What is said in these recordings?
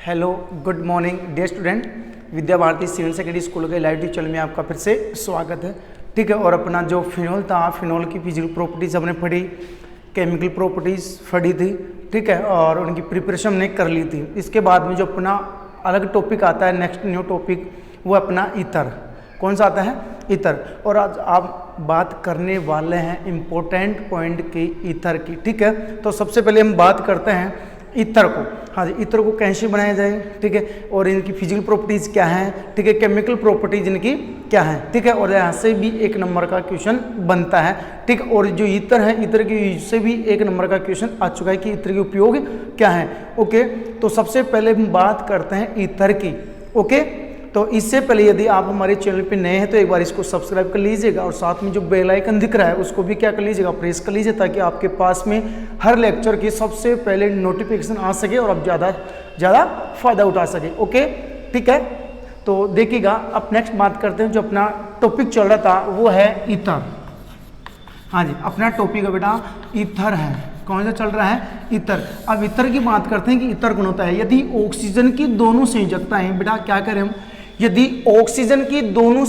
Hello good morning dear student, Vidya Bharati senior secondary school के live tutorial में आपका फिर से स्वागत है। ठीक है, और अपना जो फिनोल था, फिनोल की फिजिकल प्रॉपर्टीज़ हमने पढ़ी, केमिकल प्रॉपर्टीज़ पढ़ी थी। ठीक है, और उनकी प्रिपरेशन हमने कर ली थी। इसके बाद में जो अपना अलग टॉपिक आता है, नेक्स्ट न्यू टॉपिक, वो अपना ईथर। कौन सा आता है? ईथर। और आज आप बात करने वाले हैं इम्पोर्टेंट पॉइंट की, ईथर की। ठीक है, तो सबसे पहले हम बात करते हैं ईथर को। हाँ जी, ईथर को कैसे बनाया जाए, ठीक है, और इनकी फिजिकल प्रॉपर्टीज़ क्या हैं, ठीक है, केमिकल प्रॉपर्टीज इनकी क्या है, ठीक है, और यहाँ से भी एक नंबर का क्वेश्चन बनता है। ठीक है, और जो ईथर है, ईथर की से भी एक नंबर का क्वेश्चन आ चुका है कि ईथर के उपयोग क्या है। ओके, तो सबसे पहले हम बात करते हैं ईथर की। ओके, तो इससे पहले यदि आप हमारे चैनल पे नए हैं तो एक बार इसको सब्सक्राइब कर लीजिएगा, और साथ में जो बेल आइकन दिख रहा है उसको भी क्या कर लीजिएगा, प्रेस कर लीजिए, ताकि आपके पास में हर लेक्चर की सबसे पहले नोटिफिकेशन आ सके और आप ज़्यादा फायदा उठा सके। ओके, ठीक है, तो देखिएगा। अब नेक्स्ट बात करते हैं, जो अपना टॉपिक चल रहा था वो है ईथर। हाँ जी, अपना टॉपिक है बेटा ईथर है। कौन सा चल रहा है? ईथर। अब ईथर की बात करते हैं कि ईथर कौन होता है। यदि ऑक्सीजन की दोनों संयोजकताएं, बेटा क्या करें हम, यदि ऑक्सीजन की दोनों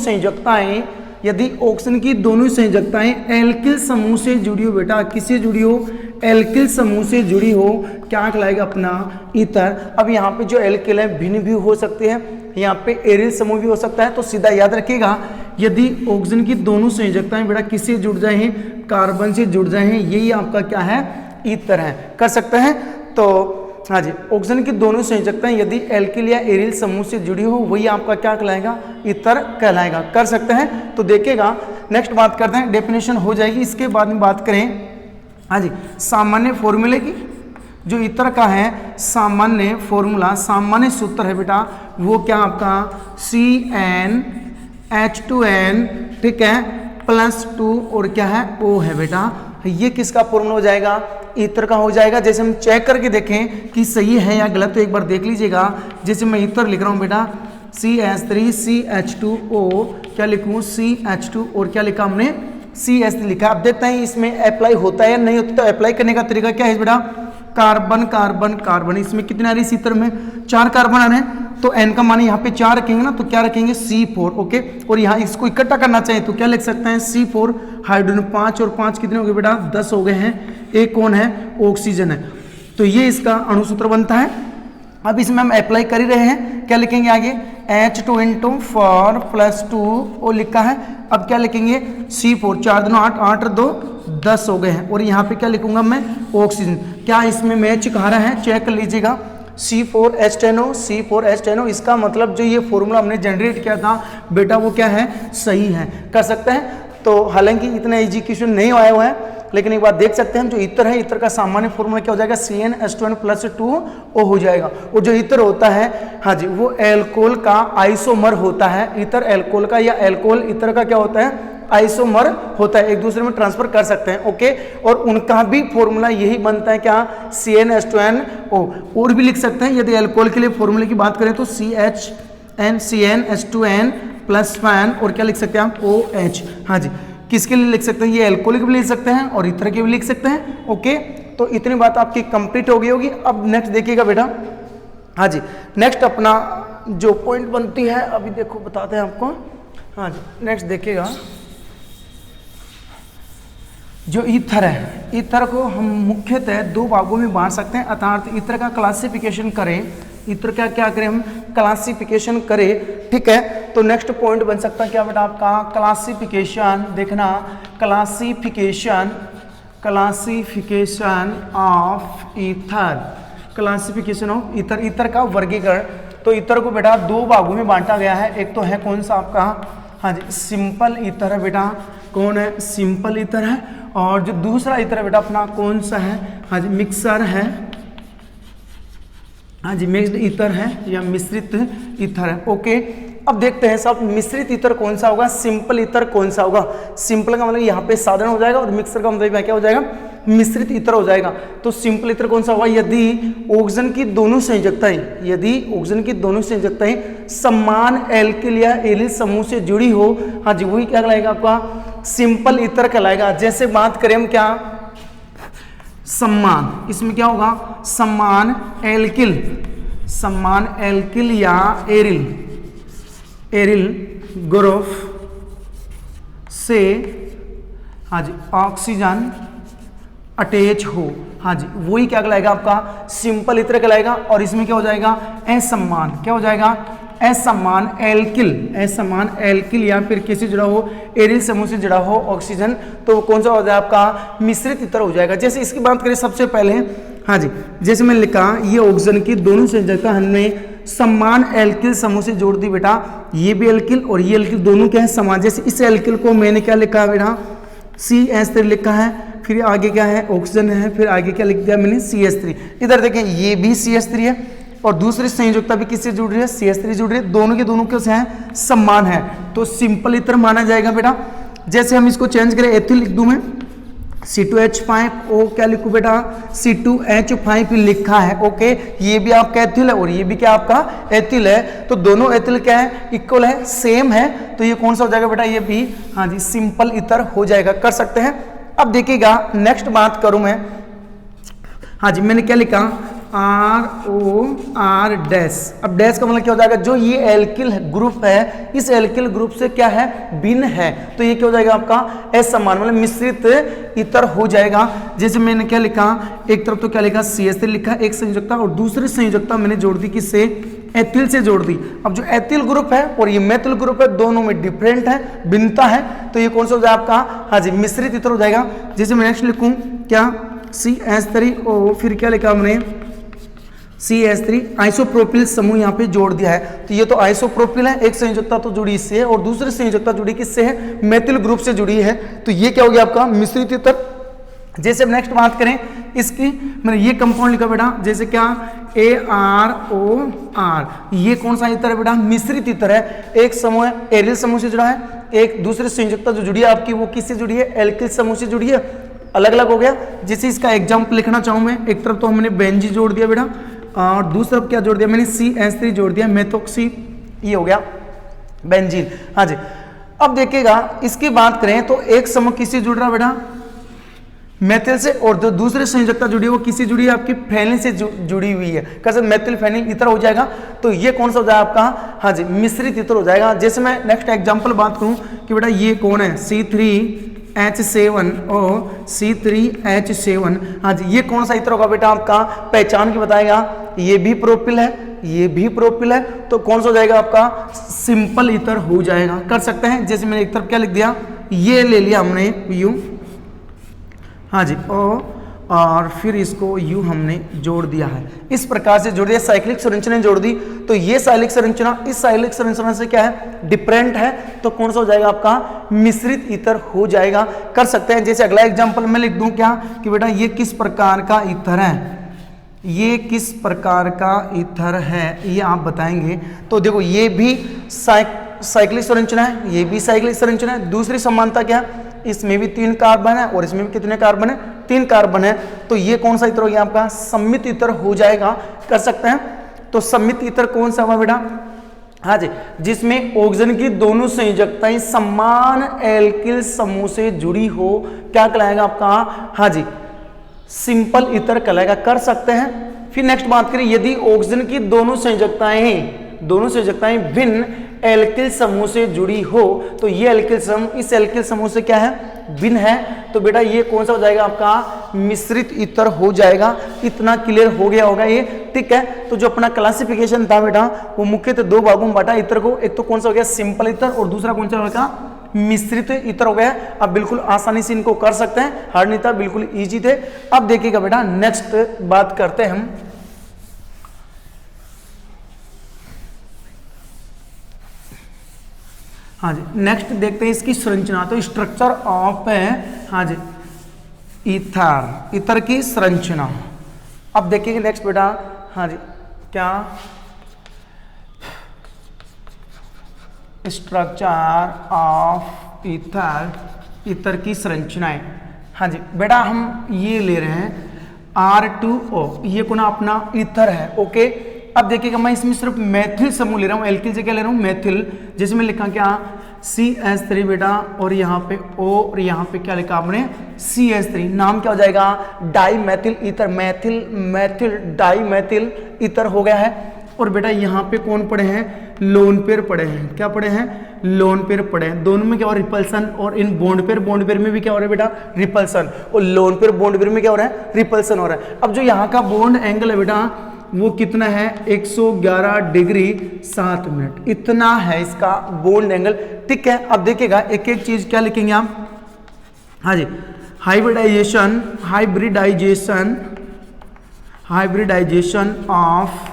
संयोजकताएं एल्किल समूह से जुड़ी हो, बेटा किससे जुड़ी हो? एल्किल समूह से जुड़ी हो, क्या कहलाएगा? अपना ईथर। अब यहाँ पे जो एल्किल है भिन्न भी हो सकते हैं, यहाँ पे एरिल समूह भी हो सकता है। तो सीधा याद रखिएगा, यदि ऑक्सीजन की दोनों संयोजकताएं बेटा किससे जुड़ जाए हैं? कार्बन से जुड़ जाए हैं, यही आपका क्या है? ईथर है। कर सकते हैं। तो हाँ जी, ऑक्सीजन की दोनों संयोजकताएं यदि एल्किल या एरिल समूह से जुड़ी हो, वही आपका क्या कहलाएगा? ईथर कहलाएगा। कर सकते हैं। तो देखिएगा, नेक्स्ट बात करते हैं, डेफिनेशन हो जाएगी। इसके बाद में बात करें हाँ जी सामान्य फॉर्मूले की। जो ईथर का है सामान्य फॉर्मूला, सामान्य सूत्र है बेटा, वो क्या आपका CnH2n, ठीक है, +2 और क्या है? O है बेटा। ये किसका फॉर्मूला हो जाएगा? ईथर का हो जाएगा। जैसे हम चेक करके देखें कि सही है या गलत, तो एक बार देख लीजिएगा। जैसे मैं ईथर लिख रहा हूँ बेटा, CH3CH2O, क्या लिखूँ? CH2 और क्या लिखा हमने? CH3 लिखा। अब देखते हैं इसमें अप्लाई होता है या नहीं होता। तो अप्लाई करने का तरीका क्या है बेटा? Carbon carbon carbon. इसमें कितने आ रही है? ईथर में 4 कार्बन आ रहे हैं, तो n का मान यहाँ पे 4 रखेंगे ना, तो क्या रखेंगे? C4। ओके, और यहाँ इसको इकट्ठा करना चाहिए तो क्या लिख सकते हैं? C4। हाइड्रोजन 5 और 5 कितने हो गए बेटा? 10 हो गए हैं। एक कौन है? ऑक्सीजन है। तो ये इसका अणुसूत्र बनता है। अब इसमें हम अप्लाई कर ही रहे हैं, क्या लिखेंगे आगे? H2 फॉर +2 ओ लिखा है। अब क्या लिखेंगे? C4, 4 दूनी 8, 8 और 2 10 हो गए हैं। और यहाँ पे क्या लिखूंगा मैं? ऑक्सीजन। क्या इसमें मैच खा रहा है? चेक कर लीजिएगा। C4H10O, C4H10O। इसका मतलब जो ये फॉर्मूला हमने जनरेट किया था बेटा, वो क्या है? सही है। कर सकते हैं। तो हालांकि इतना इजी क्वेश्चन नहीं आया हुआ है, लेकिन एक बार देख सकते हैं, जो ईथर है, ईथर का सामान्य फॉर्मूला क्या हो जाएगा? CnH2n +2O हो जाएगा। और जो ईथर होता है, हाँ जी, वो एल्कोहल का आइसोमर होता है। ईथर एल्कोहल का या एल्कोहल ईथर का क्या होता है? आइसोमर होता है, एक दूसरे में ट्रांसफर कर सकते हैं। ओके, और उनका भी फॉर्मूला यही बनता है, क्या? CnH2nO। और भी लिख सकते हैं, यदि एल्कोहल के लिए फॉर्मूले की बात करें तो CnH2n +1 और क्या लिख सकते हैं आप? OH। हाँ जी, किसके लिए लिख सकते हैं? ये एल्कोहलिक भी लिख सकते हैं और ईथर के भी लिख सकते हैं। ओके, तो इतनी बात आपकी कंप्लीट हो गई होगी। अब नेक्स्ट देखिएगा बेटा। हाँ जी, नेक्स्ट अपना जो पॉइंट बनती है, अभी देखो बताते हैं आपको। हाँ जी, नेक्स्ट देखिएगा, जो ईथर है, ईथर को हम मुख्यतः 2 भागों में बांट सकते हैं। अर्थात ईथर का क्लासिफिकेशन करें, ईथर का क्या करें हम? क्लासिफिकेशन करें। ठीक है, तो नेक्स्ट पॉइंट बन सकता है क्या बेटा आपका? क्लासिफिकेशन। देखना, classification of ether, classification of ether, ether का वर्गीकरण। तो ईथर को बेटा 2 भागों में बांटा गया है। एक तो है कौन सा आपका? हाँ जी, सिंपल ईथर है बेटा। कौन है? सिंपल ईथर है। और जो दूसरा ईथर है बेटा अपना कौन सा है? हाँ जी, मिक्सर है। हाँ जी, मिक्स्ड ईथर है या मिश्रित ईथर है। ओके, अब देखते हैं सब, मिश्रित ईथर कौन सा होगा, सिंपल ईथर कौन सा होगा। सिंपल का मतलब यहाँ पे साधारण हो जाएगा, और मिक्सर का मतलब क्या हो जाएगा? मिश्रित ईथर हो जाएगा। तो सिंपल ईथर कौन सा होगा? यदि ऑक्सीजन की दोनों संयोजकताएं समान एल्किल या एरिल समूह से जुड़ी हो, हाँ जी, वही क्या कहलाएगा आपका? सिंपल ईथर कहलाएगा। जैसे बात करें हम क्या? सम्मान, इसमें क्या होगा? सम्मान एल्किल समान एल्किल या एरिल ग्रुप से हाँ जी ऑक्सीजन अटैच हो, हाँ जी वही क्या कहलाएगा आपका सिंपल इत्र कहलाएगा। और इसमें क्या हो जाएगा असमान, क्या हो जाएगा असमान एल्किल या फिर किसी जुड़ा हो एरिल समूह से जुड़ा हो ऑक्सीजन, तो कौन सा हो जाएगा आपका मिश्रित इत्र हो जाएगा। जैसे इसकी बात करें सबसे पहले, हाँ जी जैसे मैंने लिखा ये ऑक्सीजन की दोनों संयोजकता हमने समान एल्किल समूह से जोड़ दी बेटा, ये भी एल्किल और ये एल्किल दोनों क्या है समान। जैसे इस एल्किल को मैंने क्या लिखा बेटा CH3 लिखा है, फिर आगे क्या है ऑक्सीजन है, फिर आगे क्या लिख दिया मैंने CH3। इधर देखें ये भी CH3 है और दूसरी संयोजकता भी किससे जुड़ रही है CH3 जुड़ रही है, दोनों के दोनों कैसे हैं समान है, तो सिंपल इत्र माना जाएगा बेटा। जैसे हम इसको चेंज करें एथिल लिख दूं मैं C2H5 ओ क्या लिखूं बेटा C2H5 लिखा है, ओके ये भी आपका एथिल है और ये भी क्या आपका एथिल है, तो दोनों एथिल क्या है इक्वल है सेम है, तो ये कौन सा हो जाएगा बेटा ये भी हाँ जी सिंपल इत्र हो जाएगा, कर सकते हैं। अब देखिएगा नेक्स्ट बात करूं मैं, हाँ जी मैंने क्या लिखा ROR डैश। अब डैश का मतलब क्या हो जाएगा जो ये एल्किल ग्रुप है इस एल्किल ग्रुप से क्या है भिन्न है, तो ये क्या हो जाएगा आपका असमान मतलब मिश्रित इत्र हो जाएगा। जैसे मैंने क्या लिखा एक तरफ तो क्या लिखा CH3 लिखा एक संयोजकता और दूसरी संयोजकता मैंने जोड़ दी किससे एथिल से जोड़ दी। अब जो एथिल ग्रुप है और ये मेथिल ग्रुप है दोनों में डिफरेंट है भिन्नता है, तो ये कौन सा हो जाएगा आपका हाँ जी मिश्रित इत्र हो जाएगा। जैसे मैं नेक्स्ट लिखूं क्या CH3 और फिर क्या लिखा हमने CH3 आइसोप्रोपिल समूह यहाँ पे जोड़ दिया है, तो ये तो आइसोप्रोपिल है एक संयोजकता तो जुड़ी इससे है और दूसरी संयोजकता जुड़ी किससे है मेथिल ग्रुप से जुड़ी है, तो ये क्या हो गया आपका मिश्रित इत्र। जैसे अब नेक्स्ट बात करें इसकी मैंने ये कंपाउंड लिखा बेटा जैसे क्या AROR, ये कौन सा इत्र है बेटा मिश्रित इत्र है, एक समूह है एरिल समूह से जुड़ा है, एक दूसरी संयोजकता जो जुड़ी है आपकी वो किससे जुड़ी है एल्किल समूह से जुड़ी है, अलग अलग हो गया। जैसे इसका एग्जाम्पल लिखना चाहूँ मैं, एक तरफ तो हमने बेंजी जोड़ दिया बेटा और दूसरा क्या जोड़ दिया मैंने CH3 जोड़ दिया मेथोक्सी, ये हो गया बेंजीन। हाँ जी अब देखिएगा इसकी बात करें तो एक समूह किससे जुड़ रहा है बेटा मेथिल से और जो दूसरी संयोजकता जुड़ी है वो किससे जुड़ी है आपकी फेनिल से जुड़ी हुई है, कैसे मेथिल फेनिल इत्र हो जाएगा, तो ये कौन सा हो जाएगा आपका हाँ जी मिश्रित इत्र हो जाएगा। जैसे मैं नेक्स्ट एग्जांपल बात करूं कि बेटा ये कौन है C3H7 और C3H7, हाँ जी ये कौन सा इत्र होगा बेटा आपका पहचान के बताएगा, ये भी प्रोपिल है ये भी प्रोपिल है, तो कौन सा हो जाएगा आपका सिंपल इत्र हो जाएगा, कर सकते हैं। जैसे मैंने एक तरफ क्या लिख दिया ये ले लिया हमने U, हाँ जी और फिर इसको U हमने जोड़ दिया है, इस प्रकार से जोड़ दिया साइक्लिक संरचना जोड़ दी, तो ये साइक्लिक संरचना इस साइक्लिक संरचना से क्या है डिफरेंट है, तो कौन सा हो जाएगा आपका मिश्रित इत्र हो जाएगा, कर सकते हैं। जैसे अगला एग्जांपल मैं लिख दूं क्या कि बेटा ये किस प्रकार का इत्र है, ये किस प्रकार का इत्र है ये आप बताएंगे, तो देखो ये भी साइक्लिक संरचना है ये भी साइक्लिक संरचना है, दूसरी समानता क्या इसमें भी 3 कार्बन है और इसमें भी कितने कार्बन है 3 कार्बन है, तो ये कौन सा इत्र हो गया आपका सम्मित इत्र हो जाएगा, कर सकते हैं। तो सम्मित इत्र कौन सा हुआ बेटा हाँ जी जिसमें ऑक्सीजन की दोनों संयोजकताएं समान एल्किल समूह से जुड़ी हो, क्या कहलाएगा आपका हाँ जी सिंपल इत्र कहलाएगा, कर सकते हैं। फिर नेक्स्ट बात करें यदि ऑक्सीजन की दोनों संयोजकताएं भिन्न एल्किल समूह से जुड़ी हो, तो ये एल्किल समूह इस एल्किल समूह से क्या है भिन्न है, तो बेटा ये कौन सा हो जाएगा आपका मिश्रित इत्र हो जाएगा। इतना क्लियर हो गया होगा ये, ठीक है। तो जो अपना क्लासिफिकेशन था बेटा वो मुख्यतः 2 भागों में बांटा इत्र को, एक तो कौन सा हो गया सिंपल इत्र और दूसरा कौन सा होगा मिश्रित इत्र हो गया। अब बिल्कुल आसानी से इनको कर सकते हैं, हार्ड नहीं था, बिल्कुल ईजी थे। अब देखिएगा बेटा नेक्स्ट बात करते हैं हम हाँ जी नेक्स्ट देखते हैं इसकी संरचना, तो स्ट्रक्चर ऑफ हाँ जी इथर की संरचना। अब देखिए नेक्स्ट बेटा हाँ जी क्या स्ट्रक्चर ऑफ इथर की संरचनाएं। हाँ जी बेटा हम ये ले रहे हैं R2O, ये कौन अपना इथर है, ओके। अब देखिएगा मैं इसमें सिर्फ मेथिल समूह ले रहा हूँ, एल्किल से क्या ले रहा हूँ मेथिल, जैसे मैं लिखा क्या CH3 बेटा और यहाँ पे O और यहाँ पे क्या लिखा आपने CH3, नाम क्या हो जाएगा dimethyl ether, methyl dimethyl ether हो गया है। और बेटा यहाँ पे कौन पड़े हैं, लोन पेयर पड़े हैं। क्या पड़े हैं, लोन पेयर पड़े हैं। दोनों में क्या हो रहा है, रिपल्सन, और इन बॉन्ड पेयर में भी क्या हो रहा है बेटा, रिपल्सन, और लोन पेयर बॉन्ड पेयर में क्या हो रहा है, रिपल्सन हो रहा है। अब जो यहाँ का बॉन्ड एंगल है बेटा वो कितना है, 111 डिग्री 7 मिनट, इतना है इसका बॉन्ड एंगल। ठीक है, अब देखिएगा एक एक चीज क्या लिखेंगे आप। हाँ जी, हाइब्रिडाइजेशन ऑफ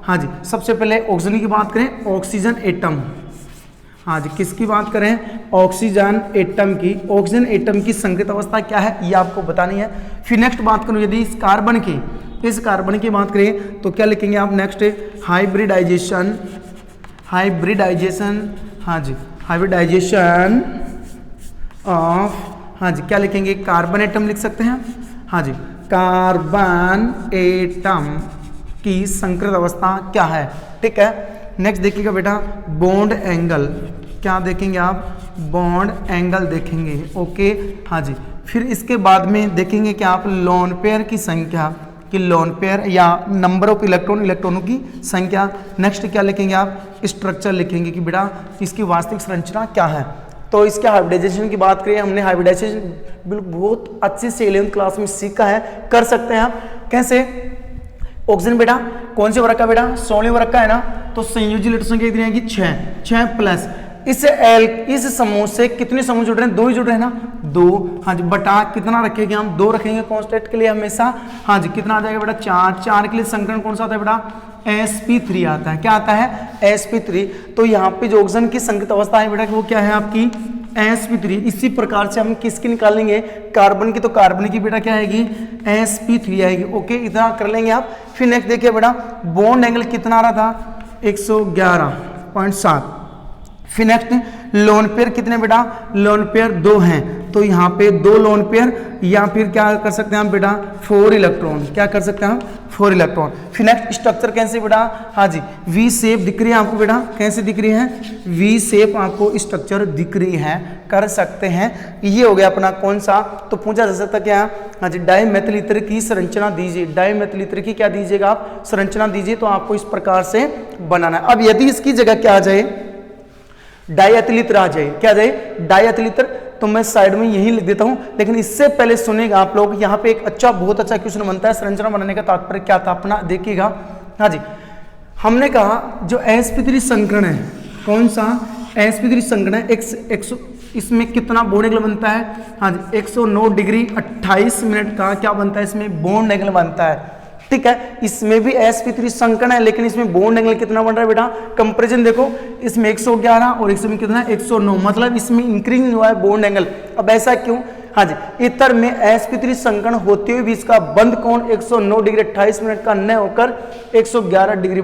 हाँ जी, सबसे पहले ऑक्सीजन की बात करें, ऑक्सीजन एटम। हाँ जी, किसकी बात करें, ऑक्सीजन एटम की। ऑक्सीजन एटम की संकृत अवस्था क्या है ये आपको बतानी है। फिर नेक्स्ट बात करूं यदि इस कार्बन की बात करें तो क्या लिखेंगे आप नेक्स्ट, हाइब्रिडाइजेशन। हाँ जी, हाइब्रिडाइजेशन ऑफ, हाँ जी क्या लिखेंगे, कार्बन एटम लिख सकते हैं। हाँ जी, कार्बन एटम की संकृत अवस्था क्या है। ठीक है, नेक्स्ट देखिएगा बेटा, बॉन्ड एंगल। क्या देखेंगे आप, बॉन्ड एंगल देखेंगे। ओके, हाँ जी, फिर इसके बाद में देखेंगे कि आप लोन पेयर की संख्या, कि लोन पेयर या नंबर ऑफ इलेक्ट्रॉनों की संख्या। नेक्स्ट क्या लिखेंगे आप, स्ट्रक्चर लिखेंगे कि बेटा इसकी वास्तविक संरचना क्या है। तो इसके हाइब्रिडाइजेशन की बात करें, हमने हाइब्रिडाइजेशन बिल्कुल बहुत अच्छे से 11th क्लास में सीखा है, कर सकते हैं आप। कैसे, ऑक्सीजन बेटा कौन से वर्ग का, बेटा 16वें वर्ग का है ना, तो संयोजी इलेक्ट्रॉन संख्या कितनी आएगी, 6 प्लस इस समूह से कितने समूह जुड़ रहे हैं, 2 ही जुड़ रहे हैं ना, 2। हाँ जी, बटा कितना रखेंगे हम, 2 रखेंगे कांस्टेंट के लिए हमेशा। हाँ जी, कितना आ जाएगा बेटा, 4 के लिए संकरण कौन सा आता है बेटा, sp3 आता है। क्या आता है, sp3। तो यहाँ पे जो ऑक्सीजन की संकृत अवस्था है बेटा वो क्या है आपकी, sp3। इसी प्रकार से हम किसकी निकालेंगे, कार्बन की, तो कार्बन की बेटा क्या आएगी, sp3 आएगी। ओके, इतना कर लेंगे आप। फिर नेक्स्ट देखिए बेटा, बॉन्ड एंगल कितना आ रहा था, 111.7। फिर नेक्स्ट लोन पेयर कितने बेटा, लोन पेयर 2 हैं, तो यहाँ पे 2 लोन पेयर, या फिर क्या कर सकते हैं हम बेटा, 4 इलेक्ट्रॉन। क्या कर सकते हैं हम, 4 इलेक्ट्रॉन। फिर नेक्स्ट स्ट्रक्चर कैसे बेटा, हाँ जी, वी शेप दिख रही है आपको बेटा, कैसे दिख रही है, वी शेप आपको स्ट्रक्चर दिख रही है, कर सकते हैं। ये हो गया अपना कौन सा, तो पूछा जा सकता क्या, हाँ जी, डाइमेथिल ईथर की संरचना दीजिए। डाइमेथिल ईथर की क्या दीजिएगा आप, संरचना दीजिए। तो आपको इस प्रकार से बनाना है। अब यदि इसकी जगह क्या आ जाए, डाइएथिल ईथर आ जाए, क्या आ जाए, डाइएथिल ईथर, तो मैं साइड में यही लिख देता हूं। लेकिन इससे पहले सुनेगा आप लोग, यहाँ पे एक बहुत अच्छा क्वेश्चन बनता है, संरचना बनाने का तात्पर्य क्या था अपना, देखिएगा। हाँ जी, हमने कहा जो sp3 संकरण है, कौन सा sp3 संकरण है, इसमें कितना बॉन्ड एंगल बनता है, हाँ जी, 109 डिग्री 28 मिनट का क्या बनता है, इसमें बॉन्ड एंगल बनता है। ठीक है, इसमें भी sp3 संकरण है, लेकिन इसमें बॉन्ड एंगल कितना बन रहा है बेटा, कंपैरिजन देखो, इसमें 111 और इसमें कितना 109, मतलब इसमें इंक्रीज हुआ है बॉन्ड एंगल। अब ऐसा क्यों, हाँ जी, ईथर में sp3 संकरण होते हुए भी इसका बंद कोण 109 डिग्री 28 मिनट का न होकर 111 डिग्री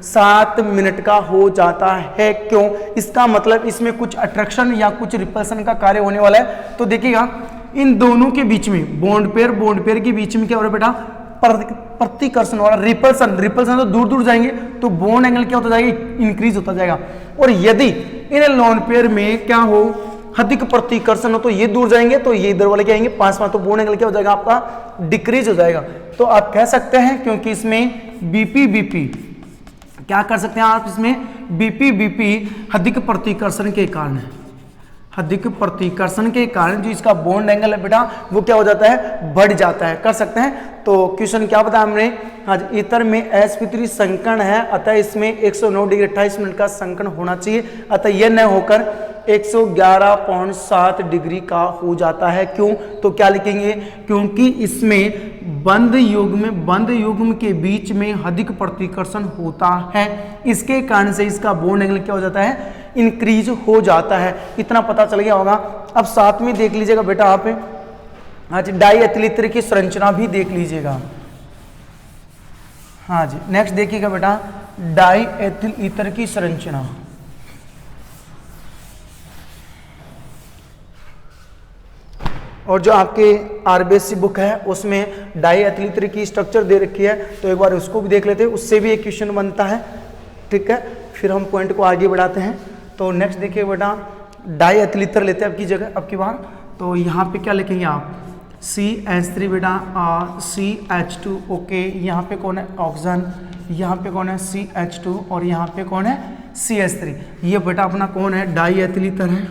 7 मिनट का हो जाता है। क्यों, इसका मतलब इसमें कुछ अट्रैक्शन या कुछ रिपल्सन का कार्य होने वाला है। तो देखिएगा इन दोनों के बीच में, बॉन्ड पेयर के बीच में क्या हो रहा है बेटा, प्रतिकर्षण वाला, रिपल्सन तो दूर दूर जाएंगे, तो बॉन्ड एंगल क्या होता जाएगा, इंक्रीज होता जाएगा। और यदि इन लोन पेयर में क्या हो, अधिक प्रतिकर्षण हो, तो ये दूर जाएंगे, तो ये इधर वाले क्या आएंगे, पास, तो बॉन्ड एंगल क्या हो जाएगा आपका, डिक्रीज हो जाएगा। तो आप कह सकते हैं, क्योंकि इसमें बीपी क्या कर सकते हैं आप, इसमें बीपी अधिक प्रतिकर्षण के कारण है, अधिक प्रतिकर्षण के कारण जो इसका बॉन्ड एंगल है बेटा वो क्या हो जाता है, बढ़ जाता है, कर सकते हैं। तो क्वेश्चन क्या बताया हमने, आज ईथर में sp3 संकरण है, अतः इसमें 109 डिग्री 28 मिनट का संकरण होना चाहिए, अतः यह न होकर 111.7 डिग्री का हो जाता है। क्यों, तो क्या लिखेंगे, क्योंकि इसमें बंद युग्म के बीच में अधिक प्रतिकर्षण होता है, इसके कारण से इसका बॉन्ड एंगल क्या हो जाता है, इंक्रीज हो जाता है। इतना पता चल गया होगा। अब साथ में देख लीजिएगा बेटा आप, हाँ जी, डाइएथिल ईथर की संरचना भी देख लीजिएगा। हाँ जी, नेक्स्ट देखिएगा बेटा, डाइएथिल ईथर की संरचना। और जो आपके आरबीएससी बुक है उसमें डाइएथिल ईथर की स्ट्रक्चर दे रखी है, तो एक बार उसको भी देख लेते हैं, उससे भी एक क्वेश्चन बनता है। ठीक है, फिर हम पॉइंट को आगे बढ़ाते हैं। तो नेक्स्ट देखिए बेटा, डाइएथिल ईथर लेते हैं अब की जगह, अब की बार। तो यहाँ पे क्या लिखेंगे आप, CH3 बेटा, CH2। ओके, यहाँ पे कौन है, ऑक्सीजन, यहाँ पे कौन है CH2 और यहाँ पे कौन है CH3। ये बेटा अपना कौन है डाई एथिल ईथर है,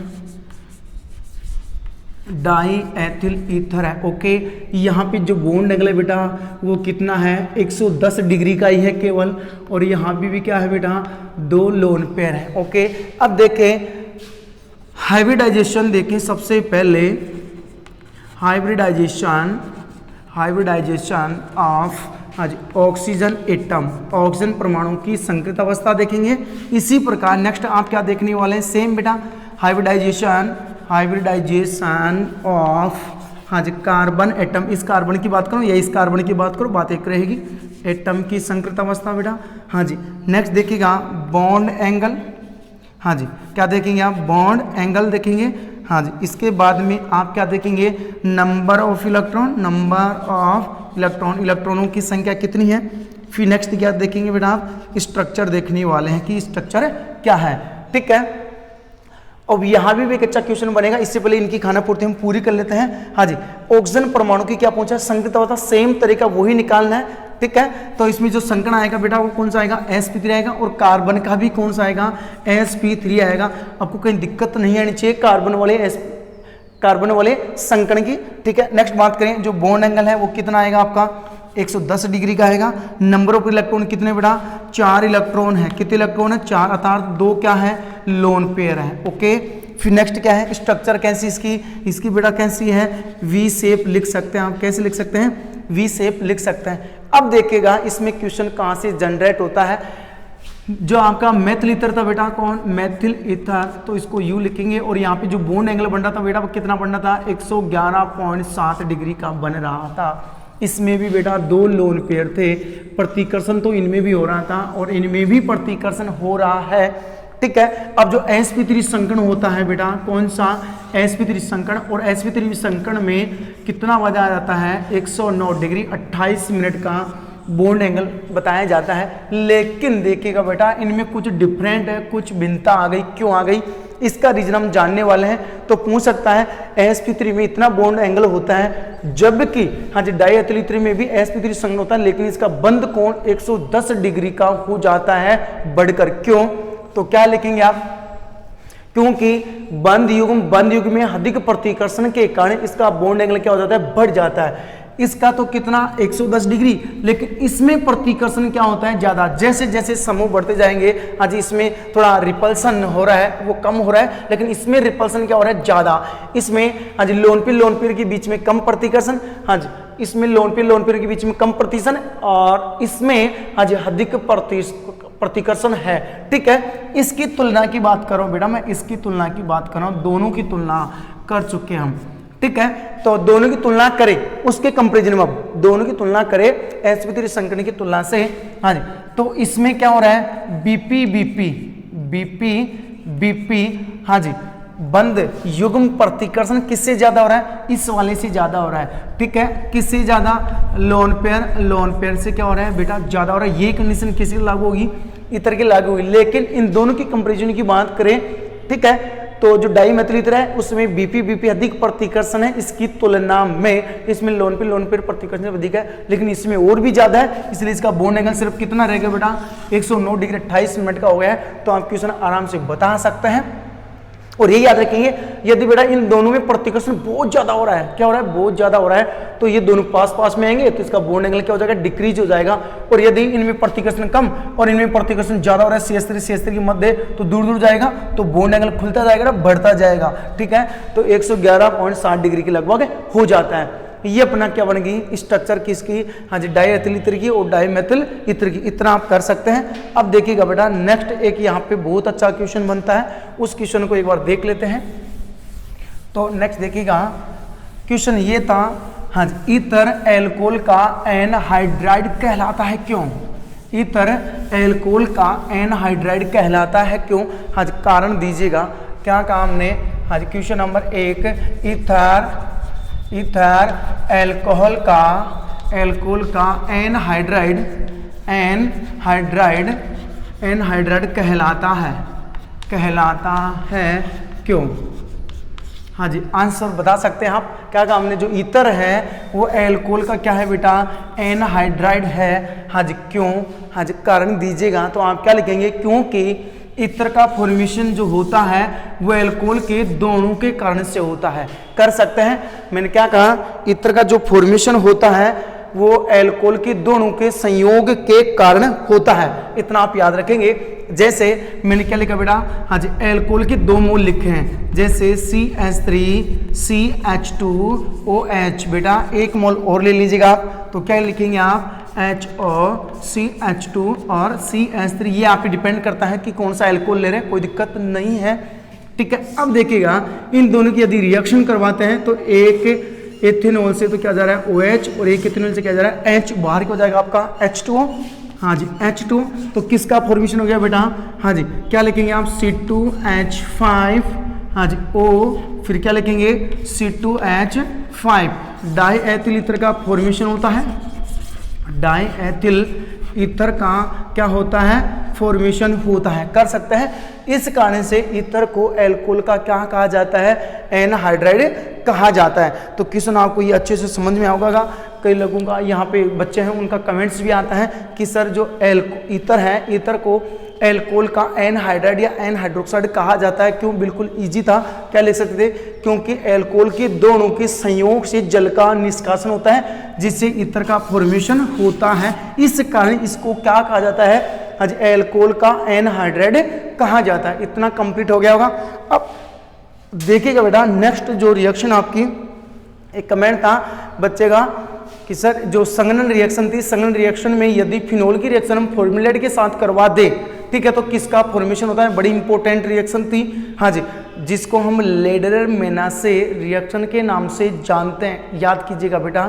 डाई एथिल ईथर है। ओके, यहाँ पे जो बॉन्ड एंगल है बेटा वो कितना है 110 डिग्री का ही है केवल, और यहाँ पे भी क्या है बेटा 2 लोन पेयर है। ओके, अब देखें हाइब्रिडाइजेशन, देखें सबसे पहले hybridisation of oxygen atom, oxygen परमाणु की संकृत अवस्था देखेंगे। इसी प्रकार नेक्स्ट आप क्या देखने वाले हैं, सेम बेटा हाइब्रिडाइजेशन ऑफ कार्बन एटम। इस कार्बन की बात करो या इस कार्बन की बात करो, बात एक रहेगी, एटम की संकृत अवस्था बेटा। नेक्स्ट देखिएगा बॉन्ड एंगल, क्या देखेंगे आप बॉन्ड एंगल देखेंगे। इसके बाद में आप क्या देखेंगे नंबर ऑफ इलेक्ट्रॉन, इलेक्ट्रॉनों की संख्या कितनी है। फिर नेक्स्ट क्या देखेंगे बेटा आप स्ट्रक्चर देखने वाले हैं कि स्ट्रक्चर क्या है। ठीक है, अब यहाँ भी एक अच्छा क्वेश्चन बनेगा। इससे पहले इनकी खाना पूर्ति हम पूरी कर लेते हैं। ऑक्सीजन परमाणु की क्या पूछा, संकृत अवस्था, सेम तरीका वही निकालना है। ठीक है, तो इसमें जो संकरण आएगा बेटा वो कौन सा आएगा sp3 आएगा, और कार्बन का भी कौन सा आएगा sp3 आएगा। आपको कहीं दिक्कत नहीं आनी चाहिए कार्बन वाले संकरण की। ठीक है, नेक्स्ट बात करें जो बॉन्ड एंगल है वो कितना आएगा आपका 110 डिग्री का आएगा। नंबर ऑफ इलेक्ट्रॉन कितने बेटा 4 इलेक्ट्रॉन है। कितने इलेक्ट्रॉन है 4, अर्थात 2 क्या है लोन पेयर है। ओके, फिर नेक्स्ट क्या है स्ट्रक्चर कैसी इसकी बेटा कैसी है वी शेप लिख सकते हैं आप। कैसे लिख सकते हैं वी शेप लिख सकते हैं। अब देखिएगा इसमें क्वेश्चन कहाँ से जनरेट होता है। जो आपका मैथिल ईथर था बेटा कौन मैथिल ईथर, तो इसको यू लिखेंगे, और यहाँ पे जो बॉन्ड एंगल बन रहा था बेटा वो कितना बन रहा था 111.7 डिग्री का बन रहा था। इसमें भी बेटा 2 लोन पेयर थे, प्रतिकर्षण तो इनमें भी हो रहा था और इनमें भी प्रतिकर्षण हो रहा है। ठीक है, अब जो sp3 संकरण होता है बेटा कौन सा sp3 संकरण, और sp3 संकरण में कितना बजाया जाता है 109 डिग्री 28 मिनट का बॉन्ड एंगल बताया जाता है। लेकिन देखिएगा बेटा इनमें कुछ डिफरेंट है, कुछ भिन्नता आ गई। क्यों आ गई इसका रीजन हम जानने वाले हैं। तो पूछ सकता है sp3 में इतना बॉन्ड एंगल होता है, जबकि डाई एथिल ईथर में भी sp3 संकरण होता है, लेकिन इसका बंद कोण 110 डिग्री का हो जाता है बढ़कर। क्यों, तो क्या लिखेंगे आप, क्योंकि बंद युग में अधिक प्रतिकर्षण के कारण इसका बॉन्ड एंगल क्या हो जाता है बढ़ जाता है। इसका तो कितना 110 डिग्री, लेकिन इसमें प्रतिकर्षण क्या होता है ज्यादा। जैसे जैसे समूह बढ़ते जाएंगे इसमें थोड़ा रिपल्सन हो रहा है वो कम हो रहा है, लेकिन इसमें रिपल्सन क्या हो रहा है ज्यादा। इसमें लोन पेयर के बीच में कम प्रतिकर्षण, इसमें लोन पेयर के बीच में कम प्रतिकर्षण, और इसमें अधिक प्रतिकर्षण है। ठीक है, इसकी तुलना की बात करो बेटा, मैं इसकी तुलना की बात कर रहा हूं, दोनों की तुलना कर चुके हम। ठीक है, तो दोनों की तुलना करें उसके कंपैरिजन में, अब दोनों की तुलना करें sp3 संकरण की तुलना से। तो इसमें क्या हो रहा है बीपी बंद युग्म प्रतिकर्षण किससे ज्यादा हो रहा है इस वाले से ज्यादा हो रहा है। ठीक है, किससे ज्यादा लोन पेयर से क्या हो रहा है बेटा ज्यादा हो रहा है। ये कंडीशन किसी की लागू होगी ईथर की लागू होगी। लेकिन इन दोनों की कंपैरिजन की बात करें, ठीक है, तो जो डाई मेथिल ईथर है उसमें बीपी अधिक प्रतिकर्षण है इसकी तुलना में। इसमें लोन पेयर प्रतिकर्षण अधिक है, लेकिन इसमें और भी ज्यादा है, इसलिए इसका बॉन्ड एंगल सिर्फ कितना रहेगा बेटा 109 डिग्री 28 मिनट का हो गया है। तो आप क्वेश्चन आराम से बता सकते हैं। और ये याद रखेंगे यदि बेटा इन दोनों में प्रतिकर्षण बहुत ज्यादा हो रहा है, क्या हो रहा है बहुत ज्यादा हो रहा है, तो ये दोनों पास में आएंगे तो इसका बॉन्ड एंगल क्या हो जाएगा डिक्रीज हो जाएगा। और यदि इनमें प्रतिकर्षण कम और इनमें प्रतिकर्षण ज्यादा हो रहा है CH3 के मध्य, तो दूर जाएगा तो बॉन्ड एंगल खुलता जाएगा बढ़ता जाएगा। ठीक है, तो 111.7 डिग्री के लगभग हो जाता है। ये अपना क्या बन गई स्ट्रक्चर किसकी डाई एथिल ईथर की और डाई मेथिल ईथर की। इतना आप कर सकते हैं। अब देखिएगा बेटा नेक्स्ट एक यहाँ पे बहुत अच्छा क्वेश्चन बनता है, उस क्वेश्चन को एक बार देख लेते हैं। तो नेक्स्ट देखिएगा क्वेश्चन ये था ईथर एल्कोहल का एनहाइड्राइड कहलाता है क्यों। ईथर एल्कोहल का एनहाइड्राइड कहलाता है क्यों, कारण दीजिएगा। क्या काम ने क्वेश्चन नंबर 1 ईथर एल्कोहल का एनहाइड्राइड कहलाता है क्यों। हाँ जी, आंसर बता सकते हैं आप। क्या कहा हमने, जो ईथर है वो एल्कोहल का क्या है बेटा, एनहाइड्राइड है। हाँ जी, क्यों, हाँ जी कारण दीजिएगा। तो आप क्या लिखेंगे, क्योंकि ईथर का फॉर्मेशन जो होता है वो एल्कोहल के दोनों के कारण से होता है। कर सकते हैं, मैंने क्या कहा, ईथर का जो फॉर्मेशन होता है वो एल्कोहल के दोनों के संयोग के कारण होता है, इतना आप याद रखेंगे। जैसे मैंने क्या लिखा बेटा, हाँ जी एल्कोहल के दो मोल लिखे हैं, जैसे CH3CH2OH। बेटा एक मोल और ले लीजिएगा, तो क्या लिखेंगे आप, HOCH2 और CH3। ये आप पे डिपेंड करता है कि कौन सा एल्कोहल ले रहे हैं, कोई दिक्कत नहीं है, ठीक है। अब देखिएगा इन दोनों की यदि रिएक्शन करवाते हैं तो एक एथेनॉल से तो क्या जा रहा है OH, और एक एथेनॉल से क्या जा रहा है H, बाहर क्या हो जाएगा आपका H2O। हाँ जी H2, तो किसका फॉर्मेशन हो गया बेटा, हाँ जी क्या लिखेंगे आप, C2H5, हाँ जी O, फिर क्या लिखेंगे C2H5। डाई एथिल ईथर का फॉर्मेशन होता है, डाई एथिल ईथर का क्या होता है, फॉर्मेशन होता है। कर सकते हैं, इस कारण से ईथर को एल्कोहल का क्या कहा जाता है, एनहाइड्राइड कहा जाता है। तो क्वेश्चन आपको ये अच्छे से समझ में आएगा। कई लोगों का यहाँ पे बच्चे हैं उनका कमेंट्स भी आता है कि सर जो ईथर है, ईथर को एल्कोहल का एनहाइड्राइड या एनहाइड्रोक्साइड कहा जाता है। क्यों, बिल्कुल इजी था, क्या ले सकते थे, क्योंकि एल्कोहल के दोनों के संयोग से जल का निष्कासन होता है जिससे ईथर का फॉर्मेशन होता है। इस कारण इसको क्या कहा जाता है, आज एल्कोहल का एनहाइड्राइड कहा जाता है। इतना कंप्लीट हो गया होगा। अब देखिएगा बेटा नेक्स्ट जो रिएक्शन आपकी, एक कमेंट था बच्चे का कि सर जो संघनन रिएक्शन थी, संघनन रिएक्शन में यदि फिनोल की रिएक्शन हम फॉर्मुलेट के साथ करवा दे, ठीक है, तो किसका फॉर्मेशन होता है। बड़ी इंपॉर्टेंट रिएक्शन थी, हाँ जी, जिसको हम लेडरर मेनासे रिएक्शन के नाम से जानते हैं। याद कीजिएगा बेटा,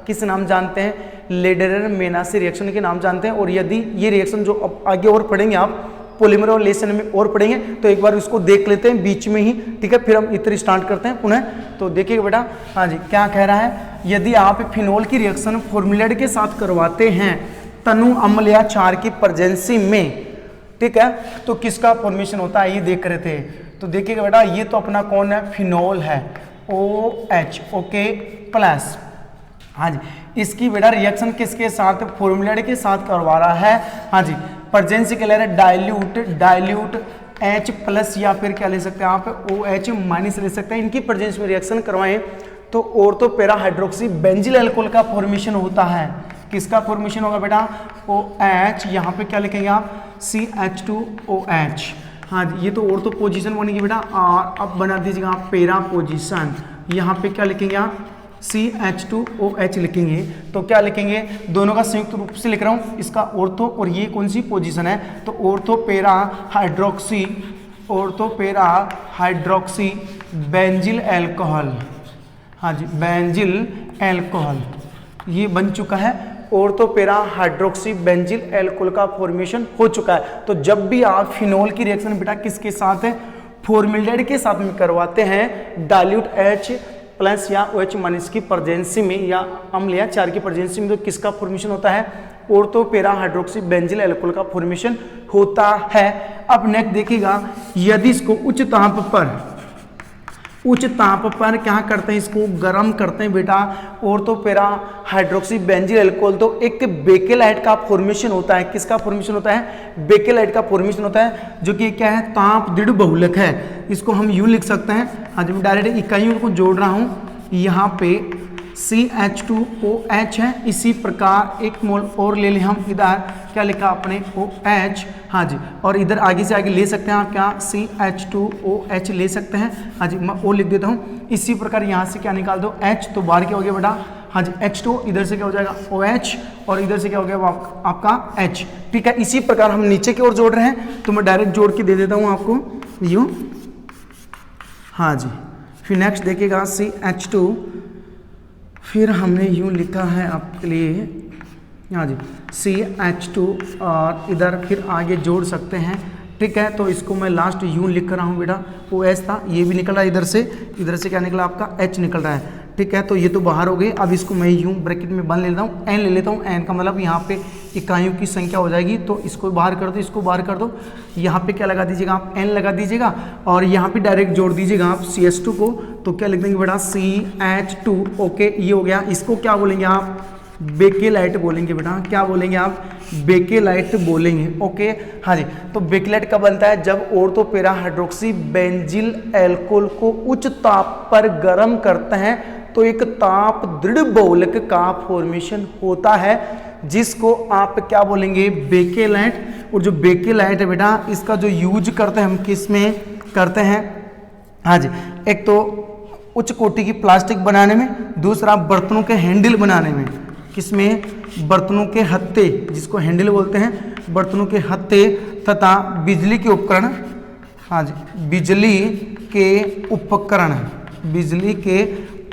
किस नाम जानते हैं, लेडरर मेनासे रिएक्शन के नाम जानते हैं। और यदि ये रिएक्शन जो अब आगे और पढ़ेंगे आप पॉलीमराइजेशन में और पढ़ेंगे, तो एक बार इसको देख लेते हैं बीच में ही, ठीक है, फिर हम इतर स्टार्ट करते हैं पुनः। तो देखिएगा बेटा, हाँ जी क्या कह रहा है, यदि आप फिनोल की रिएक्शन फॉर्मुलेट के साथ करवाते हैं तनु अम्ल या क्षार की प्रेजेंसी में, ठीक है, तो किसका फॉर्मेशन होता है ये देख रहे थे। तो देखिएगा बेटा, ये तो अपना कौन है, फिनोल है, OH, ओके प्लस, हाँ जी, इसकी बेटा रिएक्शन किसके साथ, फॉर्मुलेट के साथ करवा रहा है, हाँ जी, प्रेजेंसी के ले रहे डाइल्यूट H प्लस या फिर क्या ले सकते हैं आप, OH माइनस ले सकते हैं। इनकी प्रेजेंस में रिएक्शन करवाएं तो ortho para hydroxy benzyl alcohol का फॉर्मेशन होता है। किसका फॉर्मेशन होगा बेटा, OH, यहाँ पे क्या लिखेंगे आप, CH2OH। हाँ जी, ये तो ऑर्थो पोजीशन बनेगी बेटा, और अब बना दीजिएगा आप पैरा पोजीशन, यहाँ पे क्या लिखेंगे आप, CH2OH लिखेंगे। तो क्या लिखेंगे, दोनों का संयुक्त रूप से लिख रहा हूँ, इसका ऑर्थो और ये कौन सी पोजीशन है, तो ortho para hydroxy benzyl alcohol, हाँ जी बेंजिल अल्कोहल ये बन चुका है। Ortho para hydroxy benzyl alcohol का फॉर्मेशन हो चुका है। तो जब भी आप फिनोल की रिएक्शन बेटा किसके साथ है, फॉर्मुलेट के साथ में करवाते हैं, डाइल्यूट H प्लस या OH माइनस की प्रेजेंसी में या अम्ल या क्षार की प्रेजेंसी में, तो किसका फॉर्मेशन होता है, ortho para hydroxy benzyl alcohol का फॉर्मेशन होता है। अब नेक्स्ट देखिएगा, यदि इसको उच्च ताप पर क्या करते हैं, इसको गर्म करते हैं बेटा, ortho para hydroxy benzyl alcohol, तो एक बेकेलाइट का फॉर्मेशन होता है। किसका फॉर्मेशन होता है, बेकेलाइट का फॉर्मेशन होता है, जो कि क्या है, ताप दृढ़ बहुलक है। इसको हम यूं लिख सकते हैं, आज मैं डायरेक्ट इकाइयों को जोड़ रहा हूं, यहाँ पे CH2OH है, इसी प्रकार एक मोल और ले लें हम, इधर क्या लिखा अपने OH, हाँ जी, और इधर आगे से आगे ले सकते हैं आप क्या, CH2OH ले सकते हैं, हाँ जी मैं O लिख देता हूँ। इसी प्रकार यहाँ से क्या निकाल दो, H, तो बाहर क्या हो गया बेटा, हाँ जी H2, इधर से क्या हो जाएगा OH, और इधर से क्या हो गया आपका H, ठीक है। इसी प्रकार हम नीचे की ओर जोड़ रहे हैं, तो मैं डायरेक्ट जोड़ के दे देता हूँ आपको यूँ, हाँ जी। फिर नेक्स्ट देखिएगा CH2, फिर हमने यूं लिखा है आपके लिए, हाँ जी CH2, और इधर फिर आगे जोड़ सकते हैं, ठीक है। तो इसको मैं लास्ट यूं लिख रहा हूँ बेटा, OH था, ये भी निकल रहा है इधर से क्या निकला आपका H निकल रहा है, ठीक है। तो ये तो बाहर हो गए। अब इसको मैं यूं ब्रैकेट में बंद ले लेता हूँ, एन ले लेता हूँ। एन का मतलब यहाँ पे इकाइयों की संख्या हो जाएगी, तो इसको बाहर कर दो, इसको बाहर कर दो। यहाँ पे क्या लगा दीजिएगा आप, एन लगा दीजिएगा और यहाँ पे डायरेक्ट जोड़ दीजिएगा आप CH2 को। तो क्या लिख देंगे बेटा, CH2। ओके, ये हो गया। इसको क्या बोलेंगे आप, बेकेलाइट बोलेंगे बेटा। क्या बोलेंगे आप, बेकेलाइट बोलेंगे। ओके, हाँ जी। तो बेकेलाइट कब बनता है, जब ortho para hydroxy benzyl alcohol को उच्च ताप पर गर्म करते हैं तो एक ताप दृढ़ बहुलक का फॉर्मेशन होता है, जिसको आप क्या बोलेंगे, बेकेलाइट। और जो बेकेलाइट है बेटा, इसका जो यूज करते हैं हम किस में करते हैं, हाँ जी, एक तो उच्च कोटि की प्लास्टिक बनाने में, दूसरा बर्तनों के हैंडल बनाने में। किसमें, बर्तनों के हत्थे, जिसको हैंडल बोलते हैं, बर्तनों के हत्थे तथा बिजली के उपकरण, हाँ जी, बिजली के उपकरण, बिजली के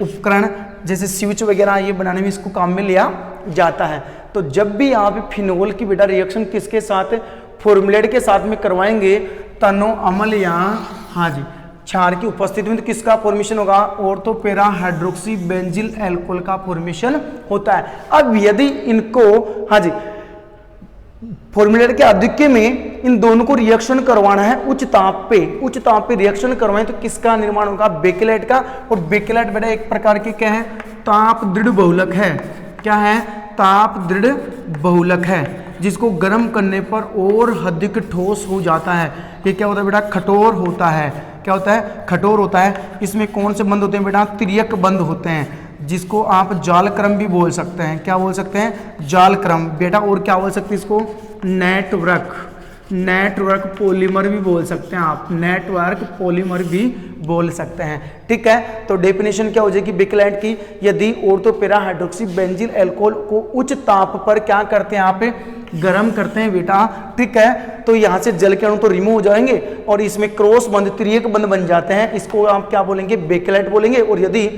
उपकरण जैसे स्विच वगैरह ये बनाने में इसको काम में लिया जाता है। तो जब भी आप फिनोल की बेटा रिएक्शन किसके साथ, फॉर्मुलेट के साथ में करवाएंगे, तनो अम्ल या हाँ जी क्षार की उपस्थिति में, तो किसका फॉर्मेशन होगा, ortho para hydroxy benzyl alcohol का फॉर्मेशन होता है। अब यदि इनको हाँ जी फॉर्मुलेट के आधिक्य में इन दोनों को रिएक्शन करवाना है उच्च ताप पे रिएक्शन करवाएं, तो किसका निर्माण होगा, बेकेलाइट का। और बेकेलाइट बेटा एक प्रकार के क्या है, ताप दृढ़ बहुलक है। क्या है, ताप दृढ़ बहुलक है, जिसको गर्म करने पर और अधिक ठोस हो जाता है। ये क्या होता है बेटा, कठोर होता है। क्या होता है, कठोर होता है। इसमें कौन से बंद होते हैं बेटा, तिर्यक बंद होते हैं, जिसको आप जाल क्रम भी बोल सकते हैं। क्या बोल सकते हैं, जाल क्रम बेटा। और क्या बोल सकते हैं इसको, नेटवर्क पॉलीमर भी बोल सकते हैं आप, नेटवर्क पॉलीमर भी बोल सकते हैं। ठीक है। तो डेफिनेशन क्या हो जाएगी बेकेलाइट की, यदि ortho para hydroxy benzyl alcohol को उच्च ताप पर क्या करते हैं आप, गर्म करते हैं बेटा। ठीक है। तो यहाँ से जल के अणु तो रिमूव हो जाएंगे और इसमें क्रॉस बंध, तिर्यक बंध बन जाते हैं, इसको आप क्या बोलेंगे, बेकेलाइट बोलेंगे। और यदि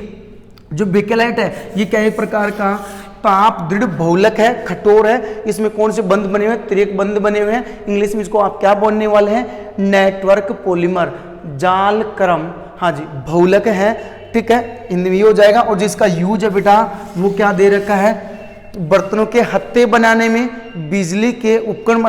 जो बेकेलाइट है ये क्या एक प्रकार का ताप दृढ़ बहुलक है, कठोर है, इसमें कौन से बंध बने हुए हैं, तिर्यक बंध बने हुए हैं। इंग्लिश में इसको आप क्या बोलने वाले हैं, नेटवर्क पॉलीमर, जाल क्रम, हाँ जी, बहुलक है। ठीक है, हिंदी में हो जाएगा। और जिसका यूज है बेटा वो क्या दे रखा है, बर्तनों के हत्थे बनाने में, बिजली के उपकरण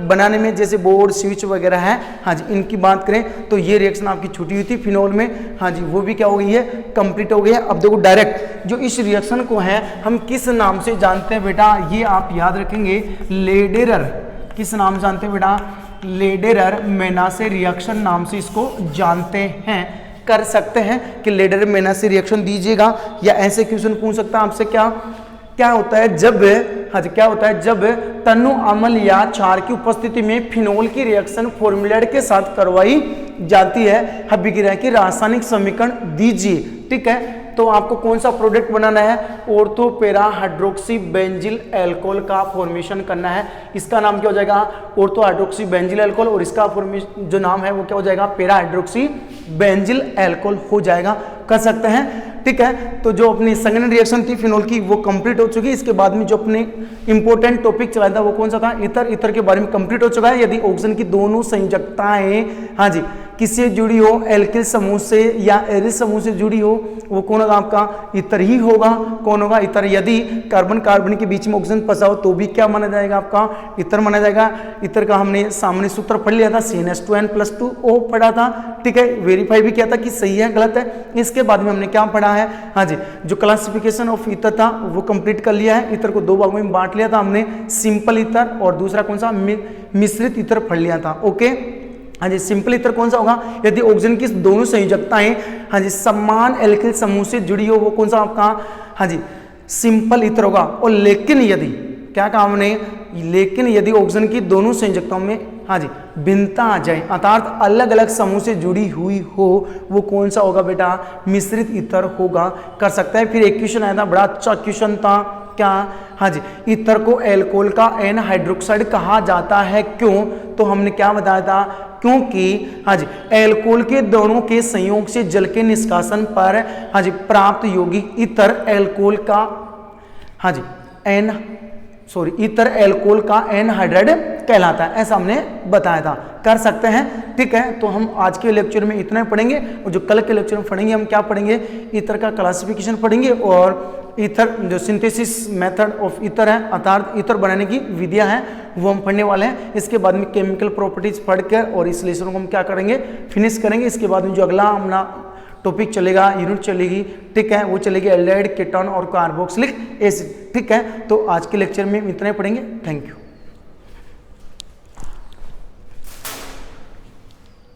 बनाने में, जैसे बोर्ड स्विच वगैरह है। हाँ जी, इनकी बात करें तो ये रिएक्शन आपकी छूटी हुई थी फिनोल में, हाँ जी, वो भी क्या हो गई है, कंप्लीट हो गई है। अब देखो डायरेक्ट जो इस रिएक्शन को है हम किस नाम से जानते हैं बेटा, ये आप याद रखेंगे, लेडेरर। किस नाम जानते हैं बेटा, लेडेरर मेनासे रिएक्शन नाम से इसको जानते हैं। कर सकते हैं कि लेडेरर मेनासे रिएक्शन दीजिएगा, या ऐसे क्वेश्चन पूछ सकता है आपसे, क्या होता है जब, हाँ जी, क्या होता है जब तनु अम्ल या क्षार की उपस्थिति में फिनोल की रिएक्शन फॉर्मुलेट के साथ करवाई जाती है, अभिक्रिया की रासायनिक समीकरण दीजिए। ठीक है। तो आपको कौन सा प्रोडक्ट बनाना है, ortho para hydroxy benzyl alcohol का फॉर्मेशन करना है। इसका नाम क्या हो जाएगा, ऑर्थो हाइड्रोक्सी बेंजिल एल्कोहल, और इसका फॉर्मेशन जो नाम है वो क्या हो जाएगा, पैरा हाइड्रोक्सी बेंजिल एल्कोहल हो जाएगा। कर सकते हैं। ठीक है। तो जो अपनी संघनन रिएक्शन थी फिनोल की वो कंप्लीट हो चुकी है। इसके बाद में जो अपने इंपॉर्टेंट टॉपिक चलाया था वो कौन सा था, ईथर के बारे में कंप्लीट हो चुका है। यदि ऑक्सीजन की दोनों संयोजकताएं हाँ जी किससे जुड़ी हो, एल्किल समूह से या एरिल समूह से जुड़ी हो, वो कौन होगा आपका, ईथर ही होगा। कौन होगा, ईथर। यदि कार्बन कार्बन के बीच में ऑक्सीजन फंसा हो तो भी क्या माना जाएगा, आपका ईथर माना जाएगा। ईथर का हमने सामने सूत्र पढ़ लिया था, CnH2n+2O पढ़ा था। ठीक है, वेरीफाई भी किया था कि सही है गलत है। इसके बाद में हमने क्या पढ़ा है, हाँ जी, जो क्लासिफिकेशन ऑफ ईथर था वो कंप्लीट कर लिया है। ईथर को दो भागों में बांट लिया था हमने, सिंपल ईथर और दूसरा कौन सा, मिश्रित ईथर पढ़ लिया था। ओके, हाँ जी, सिंपल ईथर कौन सा होगा, यदि ऑक्सीजन की दोनों संयोजकताएं हाँ जी समान एल्किल समूह से जुड़ी हो, वो कौन सा आपका, हाँ जी, सिंपल ईथर होगा। और लेकिन यदि क्या कहा हमने, लेकिन यदि ऑक्सीजन की दोनों संयोजकताओं में हाँ जी भिन्नता आ जाए, अर्थात अलग अलग समूह से जुड़ी हुई हो, वो कौन सा होगा बेटा, मिश्रित ईथर होगा। कर सकता है। फिर एक क्वेश्चन आया था, बड़ा अच्छा क्वेश्चन था, क्या, हाँ जी, ईथर को एल्कोहल का एन हाइड्रोक्साइड कहा जाता है, क्यों, तो हमने क्या बताया था, क्योंकि हाँ जी एल्कोहल के दोनों के संयोग से जल के निष्कासन पर हाँ जी प्राप्त यौगिक ईथर एल्कोहल का हाँ जी ईथर एल्कोहल का एनहाइड्राइड कहलाता है, ऐसा हमने बताया था। कर सकते हैं, ठीक है। तो हम आज के लेक्चर में इतना ही पढ़ेंगे, और जो कल के लेक्चर में पढ़ेंगे हम क्या पढ़ेंगे, ईथर का क्लासिफिकेशन पढ़ेंगे, और ईथर जो सिंथेसिस मेथड ऑफ ईथर है, अर्थात ईथर बनाने की विधियां हैं, वो हम पढ़ने वाले हैं। इसके बाद में केमिकल प्रॉपर्टीज पढ़कर और इस लेसन को हम क्या करेंगे, फिनिश करेंगे। इसके बाद में जो अगला अपना टॉपिक चलेगा, यूनिट चलेगी, ठीक है, वो चलेगी एल्डिहाइड, कीटोन और कार्बोक्सिलिक एसिड, ठीक है। तो आज के लेक्चर में इतना ही पढ़ेंगे। Thank you.